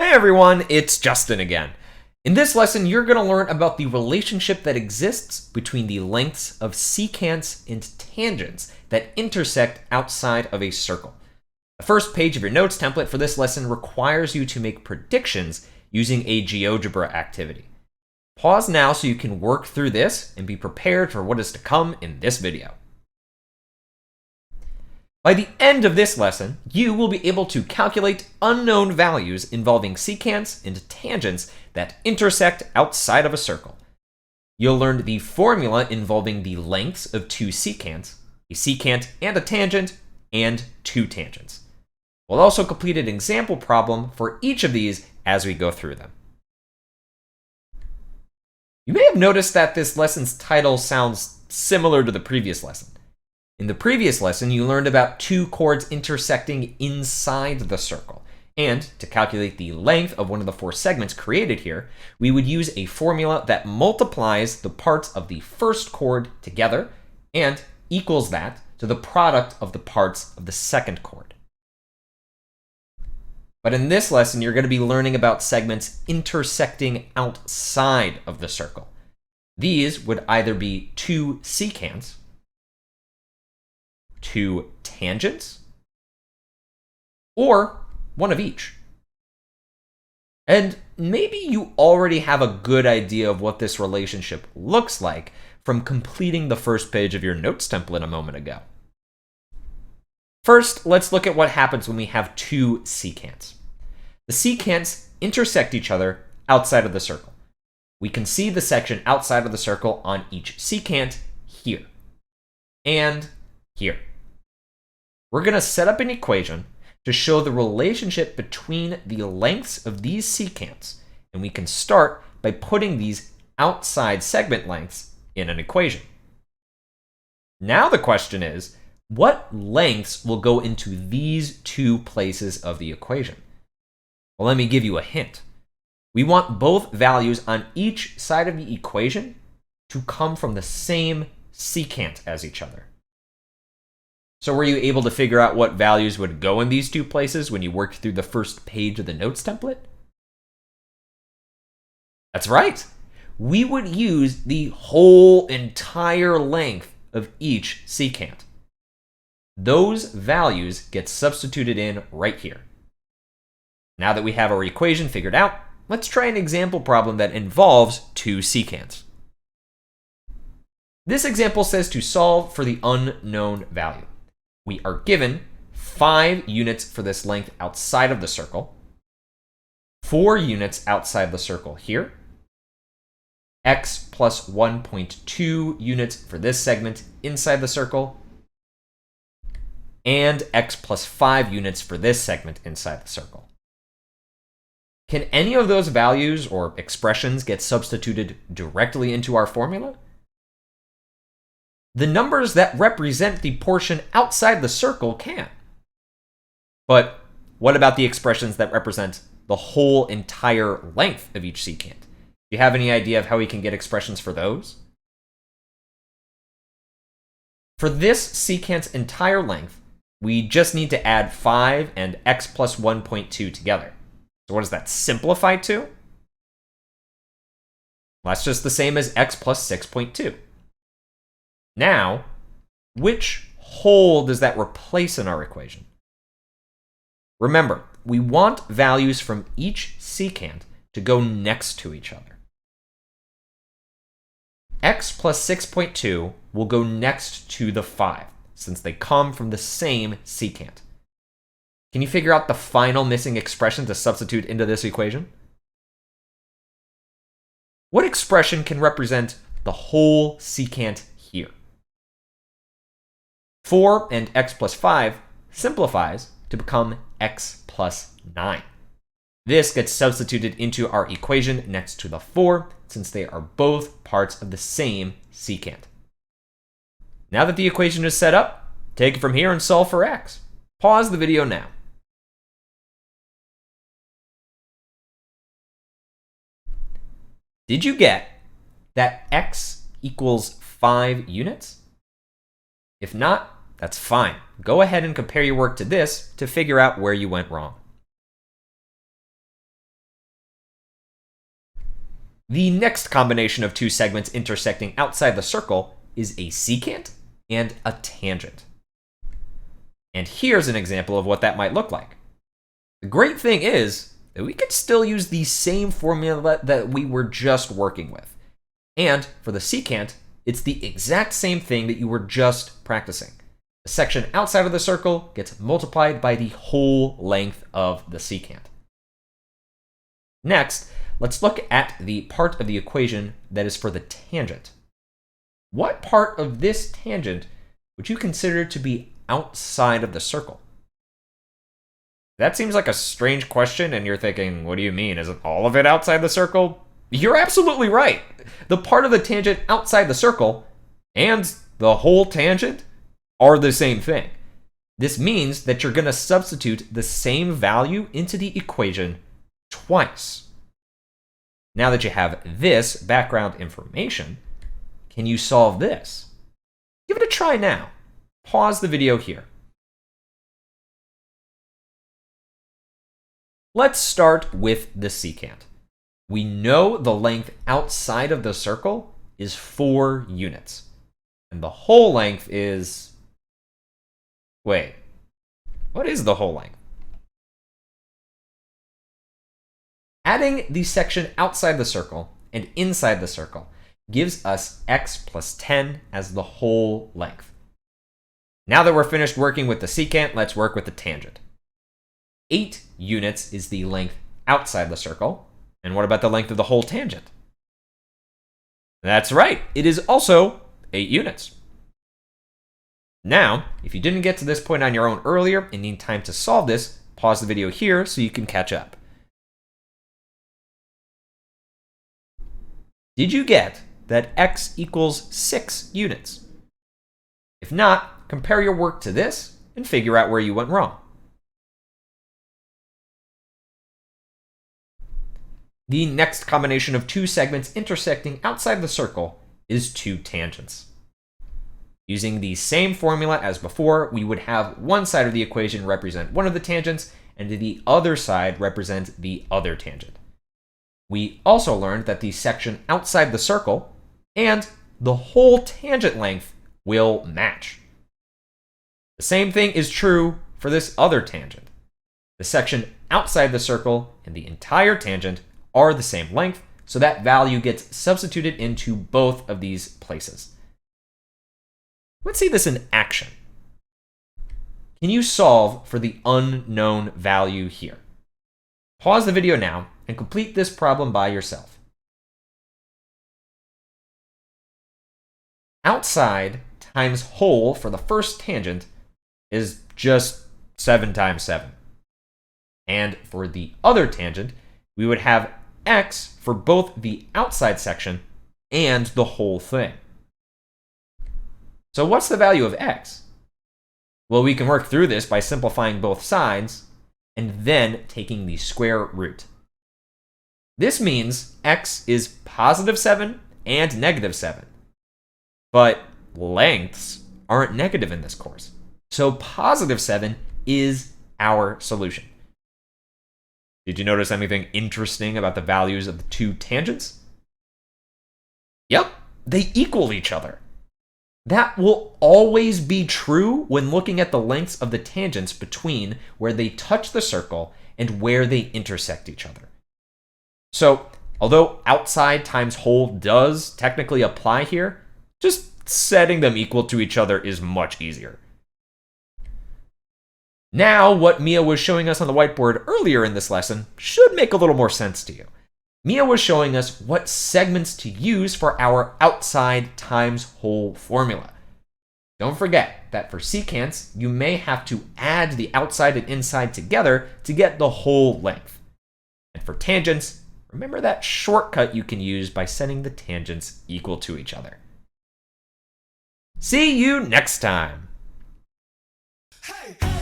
Hey everyone, it's Justin again. In this lesson, you're going to learn about the relationship that exists between the lengths of secants and tangents that intersect outside of a circle. The first page of your notes template for this lesson requires you to make predictions using a GeoGebra activity. Pause now so you can work through this and be prepared for what is to come in this video. By the end of this lesson, you will be able to calculate unknown values involving secants and tangents that intersect outside of a circle. You'll learn the formula involving the lengths of two secants, a secant and a tangent, and two tangents. We'll also complete an example problem for each of these as we go through them. You may have noticed that this lesson's title sounds similar to the previous lesson. In the previous lesson, you learned about two chords intersecting inside the circle. And to calculate the length of one of the four segments created here, we would use a formula that multiplies the parts of the first chord together and equals that to the product of the parts of the second chord. But in this lesson, you're going to be learning about segments intersecting outside of the circle. These would either be two secants, two tangents, or one of each. And maybe you already have a good idea of what this relationship looks like from completing the first page of your notes template a moment ago. First, let's look at what happens when we have two secants. The secants intersect each other outside of the circle. We can see the section outside of the circle on each secant here and here. We're going to set up an equation to show the relationship between the lengths of these secants, and we can start by putting these outside segment lengths in an equation. Now the question is, what lengths will go into these two places of the equation? Well, let me give you a hint. We want both values on each side of the equation to come from the same secant as each other. So were you able to figure out what values would go in these two places when you worked through the first page of the notes template? That's right. We would use the whole entire length of each secant. Those values get substituted in right here. Now that we have our equation figured out, let's try an example problem that involves two secants. This example says to solve for the unknown value. We are given 5 units for this length outside of the circle, 4 units outside the circle here, x plus 1.2 units for this segment inside the circle, and x plus 5 units for this segment inside the circle. Can any of those values or expressions get substituted directly into our formula? The numbers that represent the portion outside the circle can. But what about the expressions that represent the whole entire length of each secant? Do you have any idea of how we can get expressions for those? For this secant's entire length, we just need to add 5 and x plus 1.2 together. So what does that simplify to? Well, that's just the same as x plus 6.2. Now, which whole does that replace in our equation? Remember, we want values from each secant to go next to each other. X plus 6.2 will go next to the 5, since they come from the same secant. Can you figure out the final missing expression to substitute into this equation? What expression can represent the whole secant here? 4 and x plus 5 simplifies to become x plus 9. This gets substituted into our equation next to the 4, since they are both parts of the same secant. Now that the equation is set up, take it from here and solve for x. Pause the video now. Did you get that x equals 5 units? If not, that's fine. Go ahead and compare your work to this to figure out where you went wrong. The next combination of two segments intersecting outside the circle is a secant and a tangent. And here's an example of what that might look like. The great thing is that we could still use the same formula that we were just working with. And for the secant, it's the exact same thing that you were just practicing. The section outside of the circle gets multiplied by the whole length of the secant. Next, let's look at the part of the equation that is for the tangent. What part of this tangent would you consider to be outside of the circle? That seems like a strange question, and you're thinking, what do you mean? Is it all of it outside the circle? You're absolutely right. The part of the tangent outside the circle and the whole tangent are the same thing. This means that you're going to substitute the same value into the equation twice. Now that you have this background information, can you solve this? Give it a try now. Pause the video here. Let's start with the secant. We know the length outside of the circle is 4 units. And the whole length is... Wait, what is the whole length? Adding the section outside the circle and inside the circle gives us x plus 10 as the whole length. Now that we're finished working with the secant, let's work with the tangent. 8 units is the length outside the circle. And what about the length of the whole tangent? That's right, it is also 8 units. Now, if you didn't get to this point on your own earlier and need time to solve this, pause the video here so you can catch up. Did you get that x equals 6 units? If not, compare your work to this and figure out where you went wrong. The next combination of two segments intersecting outside the circle is two tangents. Using the same formula as before, we would have one side of the equation represent one of the tangents and the other side represent the other tangent. We also learned that the section outside the circle and the whole tangent length will match. The same thing is true for this other tangent. The section outside the circle and the entire tangent are the same length, so that value gets substituted into both of these places. Let's see this in action. Can you solve for the unknown value here? Pause the video now and complete this problem by yourself. Outside times whole for the first tangent is just 7 times 7. And for the other tangent, we would have x for both the outside section and the whole thing. So what's the value of x? Well, we can work through this by simplifying both sides and then taking the square root. This means x is positive 7 and negative 7. But lengths aren't negative in this course. So positive 7 is our solution. Did you notice anything interesting about the values of the two tangents? Yep, they equal each other. That will always be true when looking at the lengths of the tangents between where they touch the circle and where they intersect each other. So, although outside times whole does technically apply here, just setting them equal to each other is much easier. Now, what Mia was showing us on the whiteboard earlier in this lesson should make a little more sense to you. Mia was showing us what segments to use for our outside times whole formula. Don't forget that for secants, you may have to add the outside and inside together to get the whole length. And for tangents, remember that shortcut you can use by setting the tangents equal to each other. See you next time! Hey.